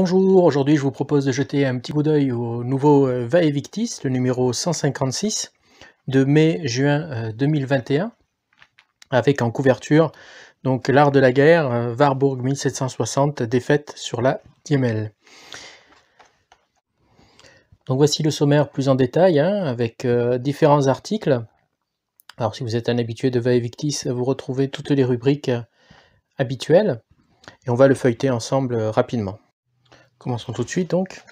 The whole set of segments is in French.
Bonjour, aujourd'hui je vous propose de jeter un petit coup d'œil au nouveau Vae Victis, le numéro 156 de mai-juin 2021, avec en couverture donc l'art de la guerre, Warburg 1760, défaite sur la Diemel. Donc voici le sommaire plus en détail, avec différents articles. Alors si vous êtes un habitué de Vae Victis, vous retrouvez toutes les rubriques habituelles, et on va le feuilleter ensemble rapidement. Commençons tout de suite donc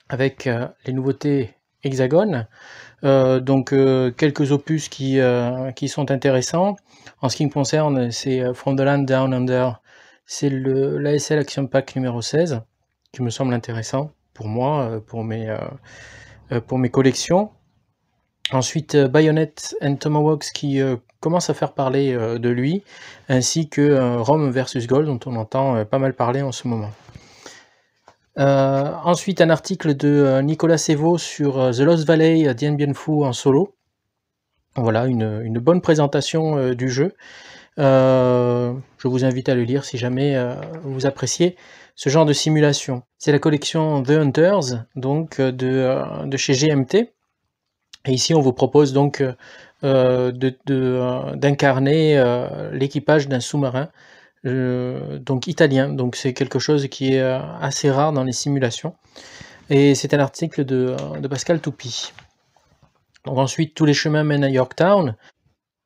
avec les nouveautés Hexagone. Quelques opus qui sont intéressants. En ce qui me concerne, c'est From the Land Down Under, c'est l'ASL Action Pack numéro 16, qui me semble intéressant pour moi, pour mes collections. Ensuite, Bayonet and Tomahawks, qui commence à faire parler de lui, ainsi que Rome versus Gold, dont on entend pas mal parler en ce moment. Ensuite, un article de Nicolas Sévaux sur The Lost Valley Dien Bien Phu en solo. Voilà, une bonne présentation du jeu. Je vous invite à le lire si jamais vous appréciez ce genre de simulation. C'est la collection The Hunters, donc de chez GMT. Et ici, on vous propose donc d'incarner l'équipage d'un sous-marin donc italien, donc c'est quelque chose qui est assez rare dans les simulations, et c'est un article de Pascal Toupy. Donc ensuite, Tous les chemins mènent à Yorktown,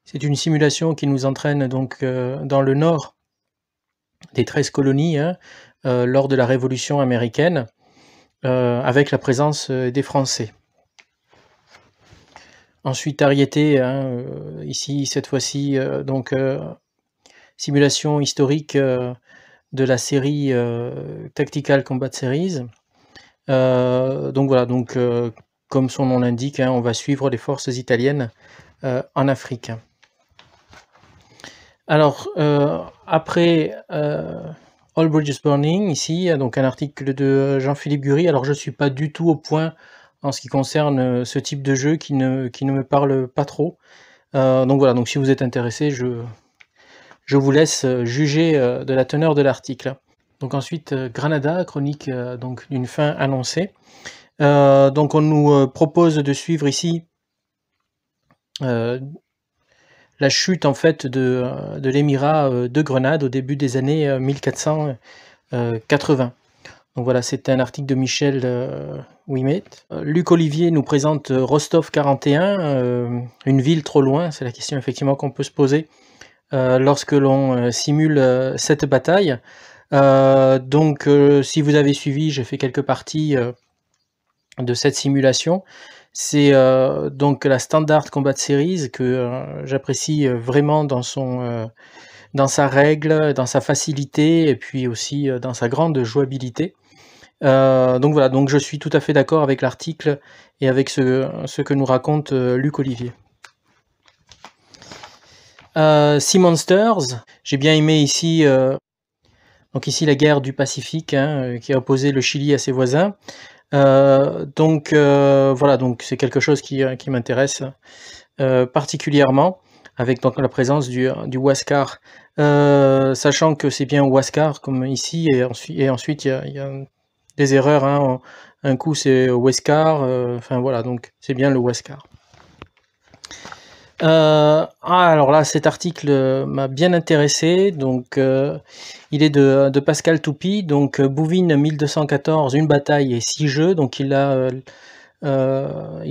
c'est une simulation qui nous entraîne donc dans le nord des 13 colonies lors de la Révolution américaine, avec la présence des Français. Ensuite, Ariete, ici cette fois-ci simulation historique de la série Tactical Combat Series. Comme son nom l'indique, on va suivre les forces italiennes en Afrique. Alors, après All Bridges Burning, ici, donc un article de Jean-Philippe Gury. Alors, je ne suis pas du tout au point en ce qui concerne ce type de jeu qui ne me parle pas trop. Donc si vous êtes intéressé, je vous laisse juger de la teneur de l'article. Donc ensuite, Granada, chronique donc d'une fin annoncée. Donc on nous propose de suivre ici la chute en fait de l'émirat de Grenade au début des années 1480. Donc voilà, c'est un article de Michel Ouimet. Luc Olivier nous présente Rostov 41, une ville trop loin, c'est la question effectivement qu'on peut se poser lorsque l'on simule cette bataille. Si vous avez suivi, j'ai fait quelques parties de cette simulation. C'est donc la Standard Combat Series que j'apprécie vraiment dans sa règle, dans sa facilité, et puis aussi dans sa grande jouabilité. Donc je suis tout à fait d'accord avec l'article et avec ce que nous raconte Luc Olivier. Sea Monsters, j'ai bien aimé ici, donc ici la guerre du Pacifique qui a opposé le Chili à ses voisins. Voilà, donc c'est quelque chose qui m'intéresse particulièrement, avec donc la présence du Huascar, sachant que c'est bien Huascar comme ici, et ensuite il y a des erreurs, un coup c'est Huescar, enfin voilà, donc c'est bien le Huascar. Alors là, cet article m'a bien intéressé. Donc, il est de Pascal Toupy. Donc, Bouvines 1214, une bataille et 6 jeux. Donc, il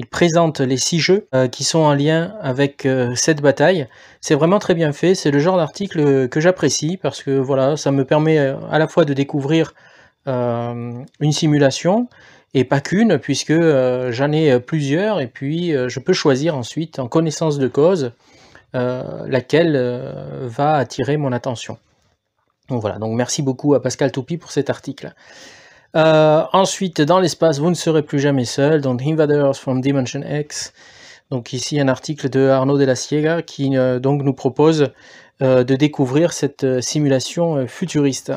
présente les 6 jeux qui sont en lien avec cette bataille. C'est vraiment très bien fait. C'est le genre d'article que j'apprécie parce que voilà, ça me permet à la fois de découvrir une simulation, et pas qu'une, puisque j'en ai plusieurs, et puis je peux choisir ensuite, en connaissance de cause, laquelle va attirer mon attention. Donc voilà, donc merci beaucoup à Pascal Toupy pour cet article. Ensuite, dans l'espace, vous ne serez plus jamais seul, donc Invaders from Dimension X. Donc ici un article de Arnaud de la Siega qui donc nous propose de découvrir cette simulation futuriste.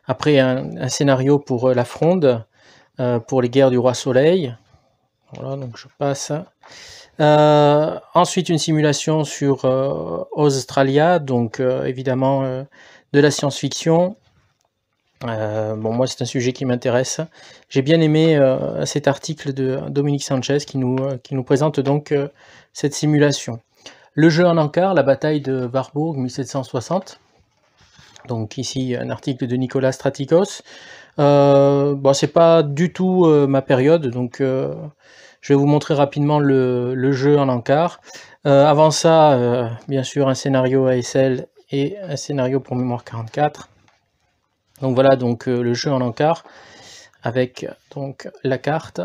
Après, un scénario pour la Fronde, pour les guerres du Roi Soleil. Voilà, donc je passe. Ensuite, une simulation sur Australia, donc évidemment de la science-fiction. Bon, moi, c'est un sujet qui m'intéresse. J'ai bien aimé cet article de Dominique Sanchez qui nous présente donc cette simulation. Le jeu en encart, la bataille de Warburg 1760. Donc ici, un article de Nicolas Stratikos. Bon, c'est pas du tout ma période, donc je vais vous montrer rapidement le jeu en encart. Avant ça, bien sûr, un scénario ASL et un scénario pour mémoire 44. Donc voilà, donc le jeu en encart avec donc la carte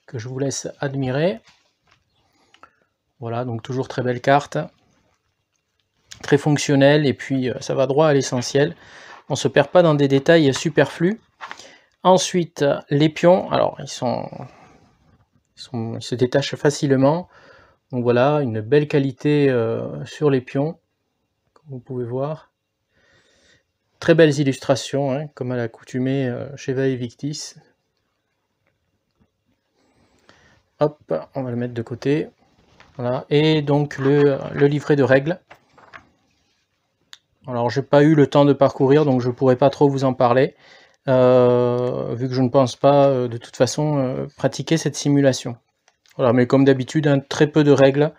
que je vous laisse admirer. Voilà, donc toujours très belle carte, très fonctionnelle, et puis ça va droit à l'essentiel. On se perd pas dans des détails superflus. Ensuite, les pions, alors ils se détachent facilement. Donc voilà, une belle qualité sur les pions, comme vous pouvez voir. Très belles illustrations, hein, comme à l'accoutumée chez Vaevictis. Hop, on va le mettre de côté. Voilà, et donc le livret de règles. Alors, j'ai pas eu le temps de parcourir, donc je pourrais pas trop vous en parler, vu que je ne pense pas de toute façon pratiquer cette simulation. Voilà, mais comme d'habitude, hein, très peu de règles,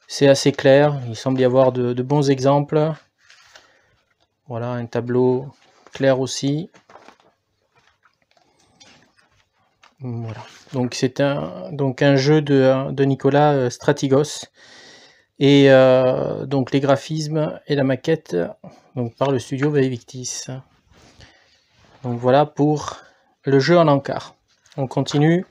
c'est assez clair, il semble y avoir de bons exemples. Voilà, un tableau clair aussi. Voilà, donc c'est un jeu de Nicolas Stratigos, et donc les graphismes et la maquette donc par le studio Vaevictis. Donc voilà pour le jeu en encart. On continue.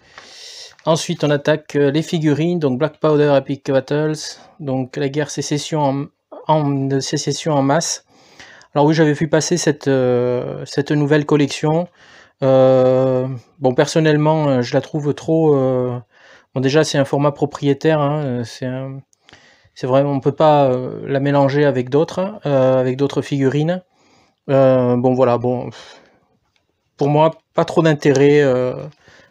Ensuite, on attaque les figurines, donc Black Powder Epic Battles, donc la guerre sécession en masse. Alors oui, j'avais vu passer cette nouvelle collection. Bon, personnellement, je la trouve trop... Bon, déjà, c'est un format propriétaire, hein, c'est vraiment, on peut pas la mélanger avec d'autres figurines. Bon, voilà, bon... Pour moi, pas trop d'intérêt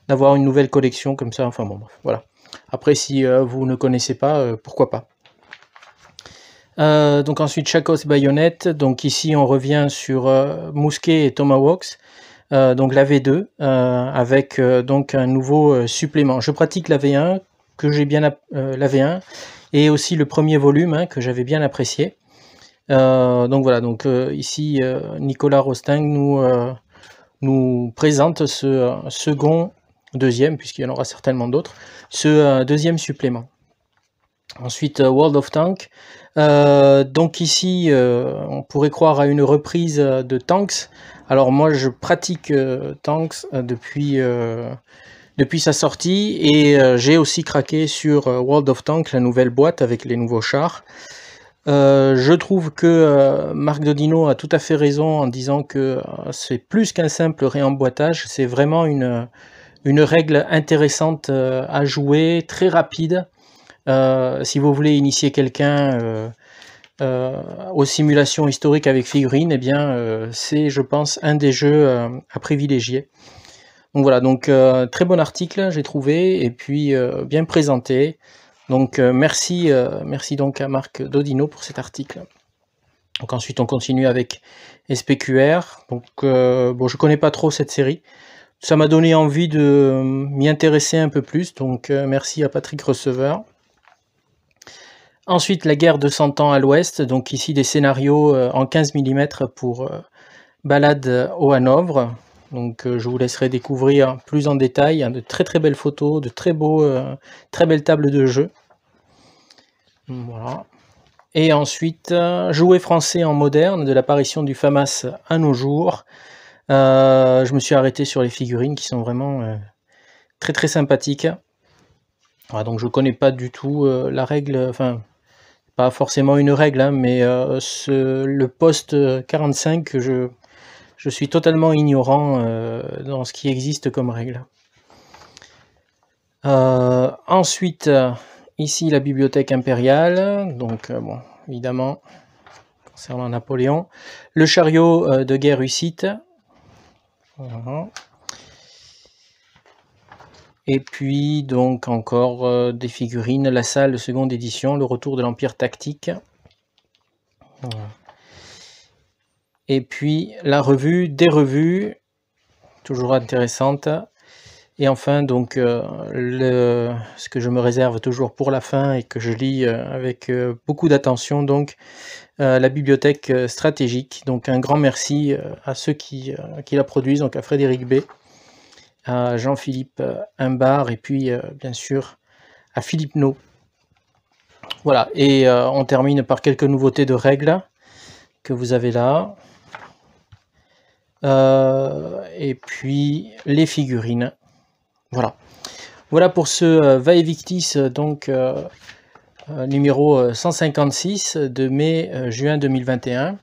d'avoir une nouvelle collection comme ça. Enfin bon, bref, voilà. Après, si vous ne connaissez pas, pourquoi pas. Donc ensuite, Chakos Bayonet. Donc ici, on revient sur Mousquet et Tomahawks. Donc la V2 avec donc un nouveau supplément. Je pratique la V1 que j'ai bien la V1 et aussi le premier volume hein, que j'avais bien apprécié. Donc voilà. Donc ici, Nicolas Rosting nous présente ce deuxième, puisqu'il y en aura certainement d'autres, ce deuxième supplément. Ensuite, World of Tanks. Donc ici, on pourrait croire à une reprise de Tanks. Alors moi, je pratique Tanks depuis sa sortie, et j'ai aussi craqué sur World of Tanks, la nouvelle boîte avec les nouveaux chars. Je trouve que Marc Dodino a tout à fait raison en disant que c'est plus qu'un simple réemboîtage, c'est vraiment une règle intéressante à jouer, très rapide. Si vous voulez initier quelqu'un aux simulations historiques avec figurines, eh bien c'est, je pense, un des jeux à privilégier. Donc voilà, donc très bon article, j'ai trouvé, et puis bien présenté. Donc merci donc à Marc Dodino pour cet article. Donc ensuite on continue avec SPQR. Donc bon, je connais pas trop cette série. Ça m'a donné envie de m'y intéresser un peu plus. Donc merci à Patrick Receveur. Ensuite la guerre de 100 ans à l'ouest. Donc ici des scénarios en 15 mm pour Balade au Hanovre. Donc je vous laisserai découvrir plus en détail, hein, de très très belles photos, de très belles tables de jeu. Voilà. Et ensuite, jouet français en moderne, de l'apparition du FAMAS à nos jours. Je me suis arrêté sur les figurines qui sont vraiment très très sympathiques. Voilà, donc je connais pas du tout la règle, enfin pas forcément une règle, hein, mais le poste 45, je suis totalement ignorant dans ce qui existe comme règle. Ensuite, ici la bibliothèque impériale, donc bon, évidemment, concernant Napoléon. Le chariot de guerre hussite. Voilà. Et puis donc encore des figurines, la salle seconde édition, le retour de l'Empire tactique. Voilà. Et puis la revue, des revues, toujours intéressante. Et enfin, donc, ce que je me réserve toujours pour la fin et que je lis avec beaucoup d'attention, donc la bibliothèque stratégique. Donc un grand merci à ceux qui la produisent, donc à Frédéric B, à Jean-Philippe Imbard et puis bien sûr à Philippe No. Voilà, et on termine par quelques nouveautés de règles que vous avez là. Et puis les figurines. Voilà. Voilà pour ce Vaevictis, donc numéro 156 de mai-juin 2021.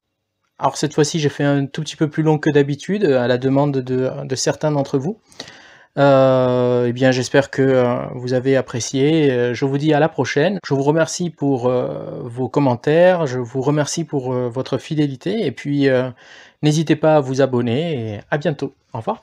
Alors cette fois-ci, j'ai fait un tout petit peu plus long que d'habitude, à la demande de certains d'entre vous. Eh bien, j'espère que vous avez apprécié. Je vous dis à la prochaine. Je vous remercie pour vos commentaires. Je vous remercie pour votre fidélité. Et puis, n'hésitez pas à vous abonner. Et à bientôt. Au revoir.